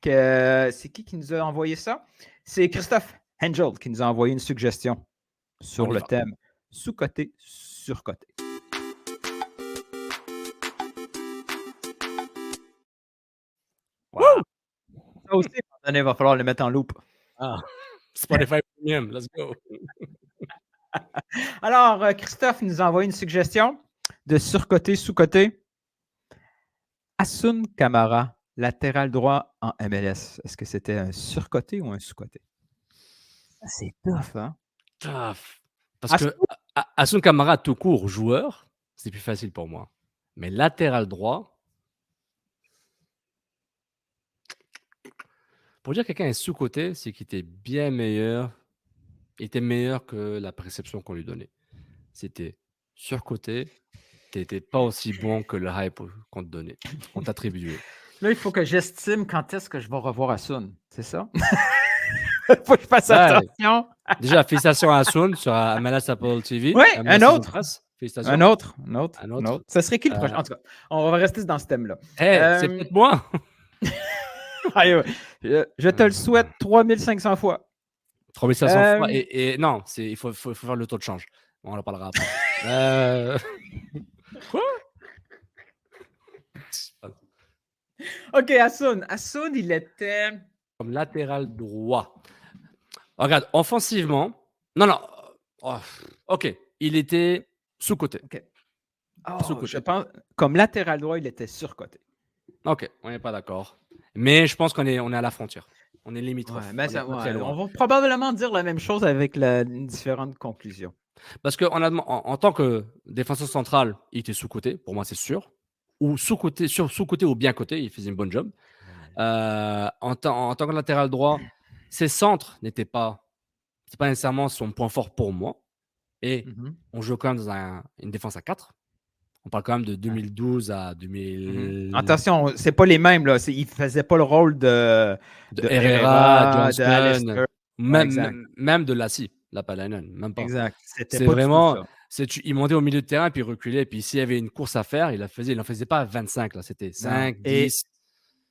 C'est qui nous a envoyé ça? C'est Christophe Angel qui nous a envoyé une suggestion sur On y le va. thème sous-coté, surcoté. Wow! Ça aussi, à un moment donné, il va falloir le mettre en loop. Ah, Spotify Premium, let's go. Alors, Christophe nous a envoyé une suggestion de surcoté, sous-coté. Asun Kamara, latéral droit en MLS. Est-ce que c'était un surcoté ou un sous-coté? Ça, c'est tough, hein? Tough. Parce Asun, que Asun Kamara, tout court, joueur, c'est plus facile pour moi. Mais latéral droit, pour dire que quelqu'un est sous-coté, c'est qu'il était bien meilleur. Il était meilleur que la perception qu'on lui donnait. C'était surcoté. T'étais pas aussi bon que le hype qu'on te donnait, qu'on t'attribuait. là, il faut que j'estime quand est-ce que je vais revoir Asun. C'est ça? Il faut que je fasse Ouais, attention. déjà, félicitations à Asun sur MLS Apple TV, Oui, un MLS Season autre. Pass. Un Félicitations. autre. Un autre. Ça serait qui le prochain? Euh, En tout cas, on va rester dans ce thème-là. c'est peut-être moi. Allez, ouais. Je te le souhaite 3500 fois. 3500 fois. Et non, il faut faire le taux de change. On en parlera après. Quoi? OK, Asun. Asun, il était... Comme latéral droit. Regarde, offensivement. Non. Oh, ok. Il était sous-côté. OK. Oh, Sous-côté. je pense... Comme latéral droit, il était surcoté. Ok, on n'est pas d'accord. Mais je pense qu'on est à la frontière. On est limitrophe. Ouais, mais On est pas très loin. on va probablement dire la même chose avec une différente conclusion. Parce que en tant que défenseur central, il était sous-côté, pour moi c'est sûr. Ou sous-côté ou bien côté, il faisait une bonne job. En tant que latéral droit, ses centres n'étaient pas, c'est pas nécessairement son point fort pour moi. Et Mhm. on joue quand même dans une défense à 4. On parle quand même de 2012 à 2000. Attention, c'est pas les mêmes, là. Il faisait pas le rôle de Herrera, Herrera, de Johnston, Alistair. Ouais, exact. même de Lassie, Lapalainen, même pas. Exact. C'était C'est pas du tout vraiment, ça. il montait au milieu de terrain puis il reculait. Puis s'il y avait une course à faire, il en faisait pas 25, là, c'était Non. 5, 10.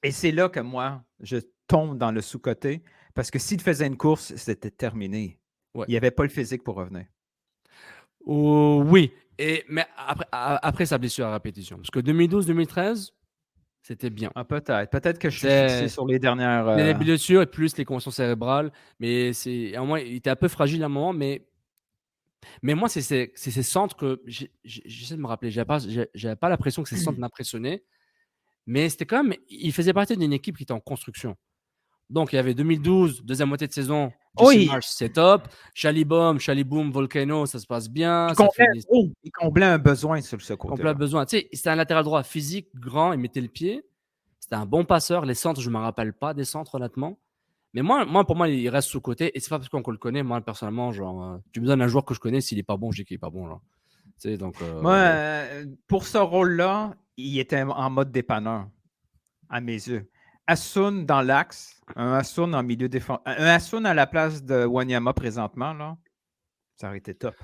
Et c'est là que moi, je tombe dans le sous-côté parce que s'il faisait une course, c'était terminé. Ouais. Il n'y avait pas le physique pour revenir. Oh, oui, mais après sa blessure à répétition. Parce que 2012-2013, c'était bien. Ah, peut-être. Peut-être que je suis fixé sur les dernières. Les blessures et plus les conmotions cérébrales. Mais à un moment, il était un peu fragile à un moment, mais moi, c'est ces centres que j'essaie de me rappeler. J'avais pas l'impression que ces centres m'impressionnaient, mais c'était quand même, il faisait partie d'une équipe qui était en construction. Donc, il y avait 2012, deuxième moitié de saison, Jesse Oui, Marsh, c'est top. Chaliboum, Volcano, ça se passe bien. il comblait un besoin sur ce Complet côté-là. besoin. Tu sais, c'était un latéral droit physique, grand, il mettait le pied. C'était un bon passeur. Les centres, je ne me rappelle pas des centres, honnêtement. Mais moi, pour moi, il reste sous-côté. Et c'est pas parce qu'on le connaît. Moi, personnellement, genre, tu me donnes un joueur que je connais, s'il est pas bon, je dis qu'il est pas bon. Genre. Tu sais, donc, Moi, pour ce rôle-là, il était en mode dépanneur, à mes yeux. Asun dans l'axe, un Asun en milieu défensif, un Asun à la place de Wanyama présentement, là, ça aurait été top.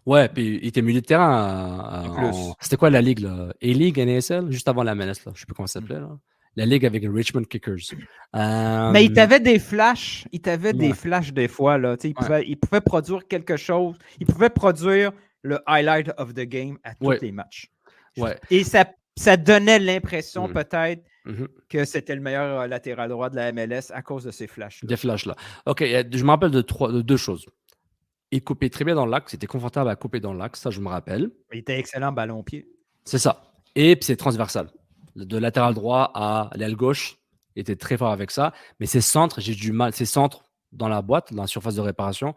ouais, puis il était milieu de terrain. Plus. C'était quoi la ligue, là? A-League, NASL, juste avant la MLS, là. Je sais plus comment ça s'appelait, là. La ligue avec Richmond Kickers. Mais il t'avait des flashs. Il t'avait des Ouais. flashs des fois. Là. Il pouvait produire quelque chose. Il pouvait produire le highlight of the game à tous Ouais. les matchs. Ouais. Et ça donnait l'impression Mhm. peut-être Mhm. que c'était le meilleur latéral droit de la MLS à cause de ces flashs-là. Des flashs, là. OK, je me rappelle de deux choses. Il coupait très bien dans l'axe. C'était confortable à couper dans l'axe, ça, je me rappelle. Il était excellent ballon-pied. C'est ça. Et puis c'est transversal. De latéral droit à l'aile gauche, il était très fort avec ça. Mais ses centres, j'ai du mal. Ses centres dans la boîte, dans la surface de réparation,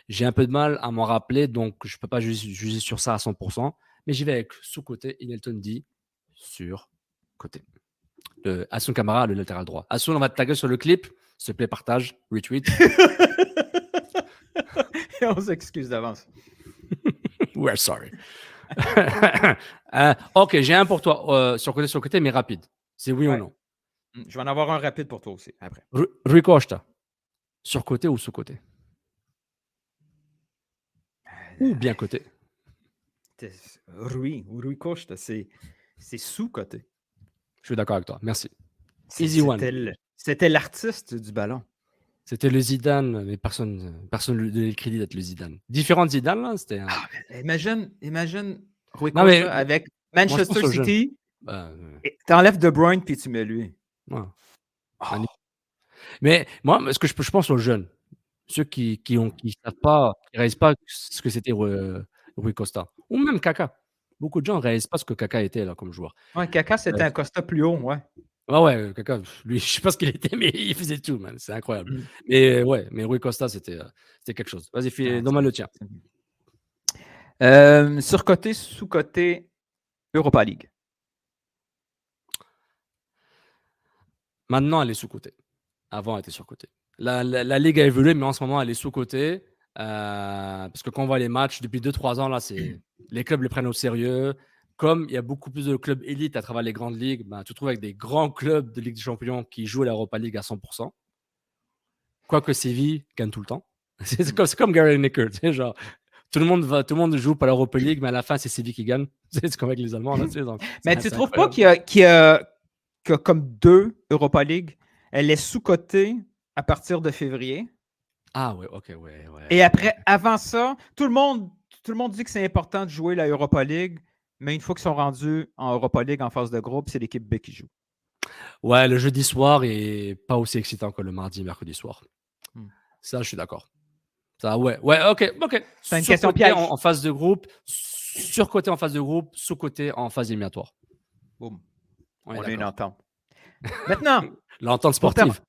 j'ai un peu de mal à m'en rappeler. Donc, je ne peux pas juger sur ça à 100%. Mais j'y vais avec sous-côté, Inelton dit sur côté. Asun Kamara, le latéral droit. Asun, on va te taguer sur le clip. S'il te plaît, partage, retweet. On s'excuse d'avance. We're sorry. Ok, j'ai un pour toi. Sur côté, mais rapide. C'est oui ou non? Je vais en avoir un rapide pour toi aussi, après. Rui Costa, sur côté ou sous côté? Ou bien côté? Rui Costa, c'est sous-côté. Je suis d'accord avec toi. Merci. Easy one. C'était l'artiste du ballon. C'était le Zidane, mais personne ne lui donnait le crédit d'être le Zidane. Différentes Zidane, là, c'était un... Imagine Rui Non, mais Costa avec moi, je pense Manchester aux jeunes. City. Bah, T'enlèves De Bruyne puis tu mets lui. ouais. Oh, Mais moi, ce que je pense aux jeunes, ceux qui savent pas, qui réalisent pas ce que c'était Rui Costa, ou même Kaka. Beaucoup de gens ne réalisent pas ce que Kaka était là comme joueur. ouais, Kaka, c'était un Costa plus haut, ouais. Ouais, Kaka, lui, je sais pas ce qu'il était, mais il faisait tout, man. C'est incroyable. Mm. Mais ouais, mais Rui Costa, c'était quelque chose. Vas-y, Ouais, donne-moi le tien. surcoté, sous-coté, Europa League. Maintenant, elle est sous-cotée. Avant, elle était sur-cotée. La ligue a évolué, mais en ce moment, elle est sous-cotée. Parce que quand on voit les matchs, depuis 2-3 ans, là, les clubs les prennent au sérieux. Comme il y a beaucoup plus de clubs élites à travers les grandes ligues, ben, tu te trouves avec des grands clubs de Ligue des Champions qui jouent à l'Europa League à 100%. Quoique Séville gagne tout le temps. C'est comme Gary Lineker. Tu sais, genre, tout le monde joue pour l'Europa League, mais à la fin, c'est Séville qui gagne. C'est comme avec les Allemands. Là, tu sais, donc, Mais tu c'est trouves pas incroyable. qu'il y a comme 2 Europa League? Elle est sous-cotée à partir de février. Ah ouais, ok, ouais. Et après, avant ça, tout le monde dit que c'est important de jouer la Europa League, mais une fois qu'ils sont rendus en Europa League en phase de groupe, c'est l'équipe B qui joue. Ouais, le jeudi soir est pas aussi excitant que le mardi, mercredi soir. Ça, je suis d'accord. Ça, ouais, ok. C'est une question Surcoté piège. en phase de groupe, surcoté en phase de groupe, sous-coté en phase éliminatoire. Boum. On On est a une d'accord. entente. Maintenant, L'entente sportive.